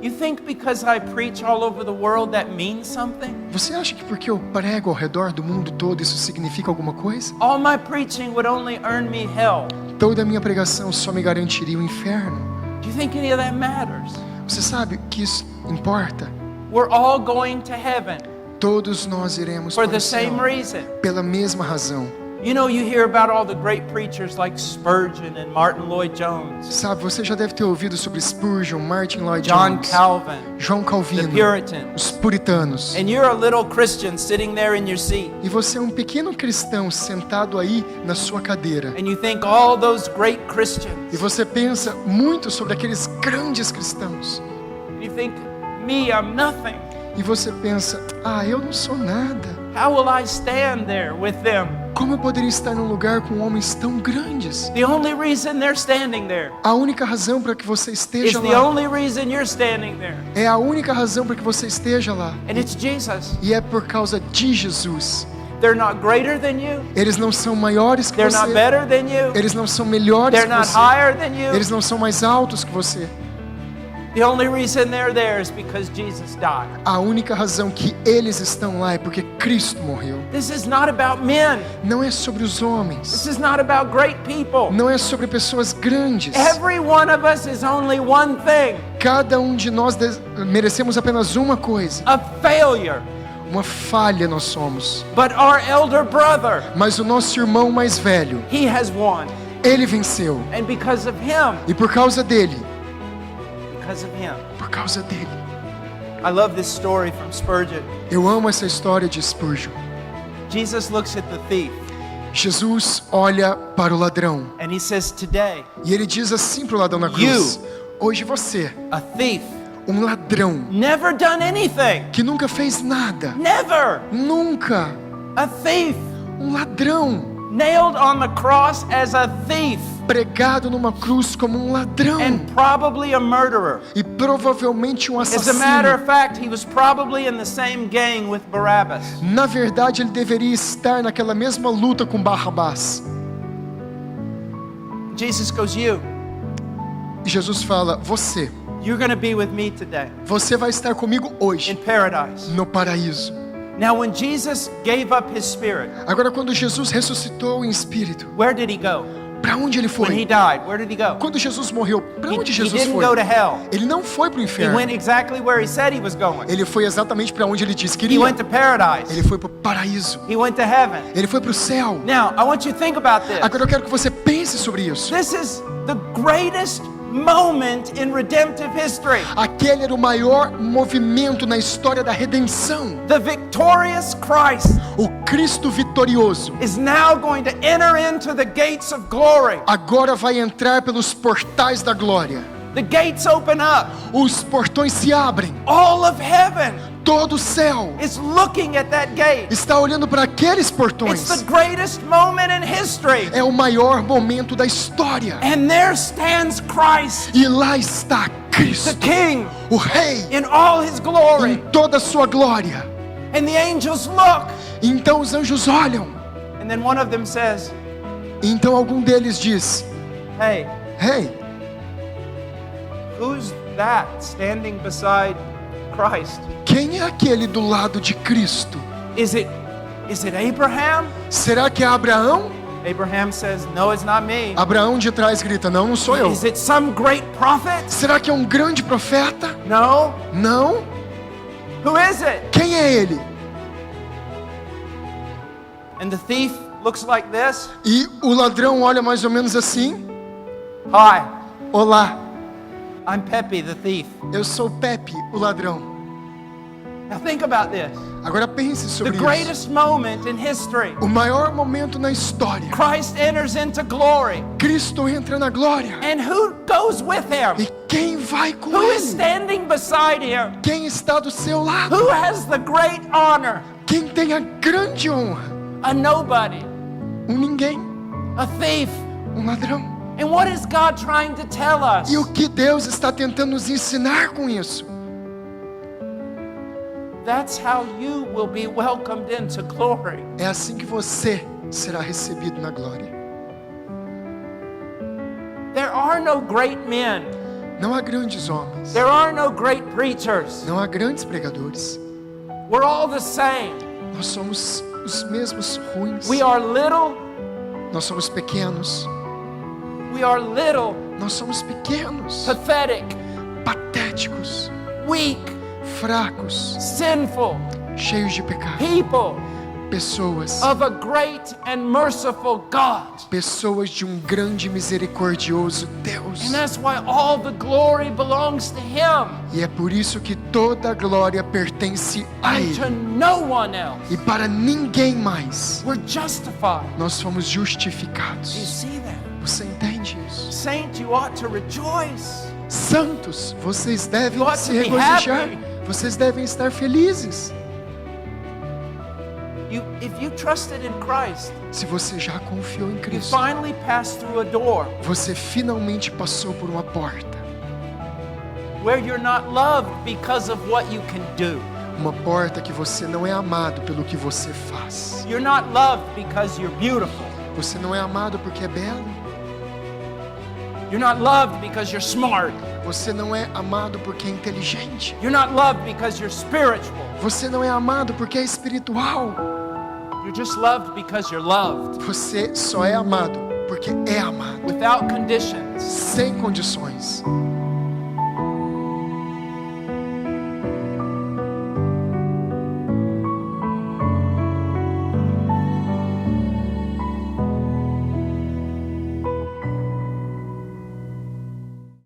You think because I preach all over the world that means something? Você acha que porque eu prego ao redor do mundo todo isso significa alguma coisa? All my preaching would only earn me hell. Toda a minha pregação só me garantiria o inferno. Do you think any of that matters? Você sabe que isso importa? We're all going to heaven Todos nós iremos for para the o céu same reason. pela mesma razão. You know, you hear about all the great preachers like Spurgeon and Martin Lloyd-Jones, Sabe, você já deve ter ouvido sobre Spurgeon, Martin John Lloyd-Jones, Calvin, João the Calvino, Puritans. os puritanos. And you're a little Christian sitting there in your seat. E você é um pequeno cristão sentado aí na sua cadeira. And you think all those great Christians. E você pensa muito sobre aqueles grandes cristãos. You think, me, I'm nothing. E você pensa, eu não sou nada. How will I stand there with them? Como eu poderia estar num lugar com homens tão grandes? The only reason they're standing there A única razão para que você is esteja the lá only reason you're standing there. é a única razão para que você esteja lá. And it's Jesus. E é por causa de Jesus. They're not greater than you. Eles não são maiores que They're not você. better than you. Eles não são melhores They're que not você. higher than you. Eles não são mais altos que você. The only reason they're there is because Jesus died. A única razão que eles estão lá é porque Cristo morreu. This is not about men. Não é sobre os This homens. is not about great people. Não é sobre pessoas grandes. Every one of us is only one thing, Cada um de nós merecemos apenas uma coisa. a failure. Uma falha nós somos. But our elder brother, Mas o nosso irmão mais velho, he has won. ele venceu. And because of him, E por causa dele, por causa dele. I love this story from Spurgeon. Eu amo essa história de Spurgeon. Jesus looks at the thief Jesus olha para o ladrão. and he says, today, E ele diz assim para o ladrão na cruz: hoje você, a thief, um ladrão, never done anything. que nunca fez nada. Never. Nunca. A thief, Um ladrão, nailed on the cross as a thief pregado numa cruz como um ladrão. and probably a murderer. E provavelmente um As a matter of assassino. fact, he was probably in the same gang with Barabbas. Na verdade, ele deveria estar naquela mesma luta com Barrabás. Jesus goes, you, E Jesus fala: você, you're going to be with me today você vai estar comigo in hoje paradise. no paraíso. Now, when Jesus gave up his spirit, Agora, quando Jesus ressuscitou em espírito, where did he go? para onde ele When he foi? died, where did he go? Quando Jesus morreu, para He onde Jesus didn't foi? go to hell. Ele não foi para o He inferno. went exactly where he said he was going. Ele foi exatamente para onde ele disse que He iria. went to paradise. Ele foi para o paraíso. He went to heaven. Ele foi para o céu. Now, I want you to think about this. Agora eu quero que você pense sobre isso. This is the greatest moment in redemptive history. Aquele era o maior movimento na história da redenção. The victorious Christ O Cristo vitorioso is now going to enter into the gates of glory. agora vai entrar pelos portais da glória. The gates open up. Os portões se abrem. All of heaven Todo o céu is looking at that gate. está olhando para aqueles It's portões. the greatest moment in history. É o maior momento da história. And there stands Christ, E lá está the Cristo, King, o Rei, in all his em glory. toda a sua glória. And the angels look. E então os anjos olham. And then one of them says, E então algum deles diz: hey, Hey, who's that standing beside Christ? quem é aquele do lado de Cristo? Is it Abraham? Será que é Abraão? Abraham says, no, it's not me. Abraão de trás grita: Não, não sou eu. Is it some great prophet? Será que é um grande profeta? No. Não. Who is it? Quem é ele? And the thief looks like this. E o ladrão olha mais ou menos assim: Hi, Olá, I'm Pepe, the thief. eu sou Pepe, o ladrão. Now think about this. Agora pense The sobre isso. greatest moment in history. O maior momento na história. Christ enters into glory. Cristo entra na glória. And who goes with him? E quem vai com Who is ele? standing beside him? Quem está do seu lado? Who has the great honor? Quem tem a grande honra? A nobody, Um ninguém, a thief. um ladrão. And what is God trying to tell us? E o que Deus está tentando nos ensinar com isso? That's how you will be welcomed into glory. É assim que você será recebido na glória. There are no great men. Não há grandes homens. There are no great preachers. Não há grandes pregadores. We're all the same. Nós somos os mesmos ruins. We are little. Nós somos pequenos. We are little, Nós somos pequenos, pathetic, patéticos, weak, fracos, sinful cheios de pecado. people Pessoas, of a great and merciful God. pessoas de um grande e misericordioso Deus. And that's why all the glory belongs to Him E é por isso que toda a glória pertence a and to Ele. no one else. E para ninguém mais. We're justified. Nós fomos Do you justificados. see that? Você entende isso? Saint, you ought to rejoice. Santos, vocês devem You ought se to be regozijar. happy. Vocês devem estar felizes. If you trusted in Christ, Se você já confiou em you Cristo, finally passed through a door você finalmente passou por uma porta. where you're not loved because of what you can do. Uma porta que você não é amado pelo que você faz. You're not loved because you're beautiful. Você não é amado porque é belo. You're not loved because you're smart. Você não é amado porque é inteligente. You're not loved because you're spiritual. Você não é amado porque é espiritual. You're just loved because you're loved. Você só é amado porque é amado. Without conditions. Sem condições.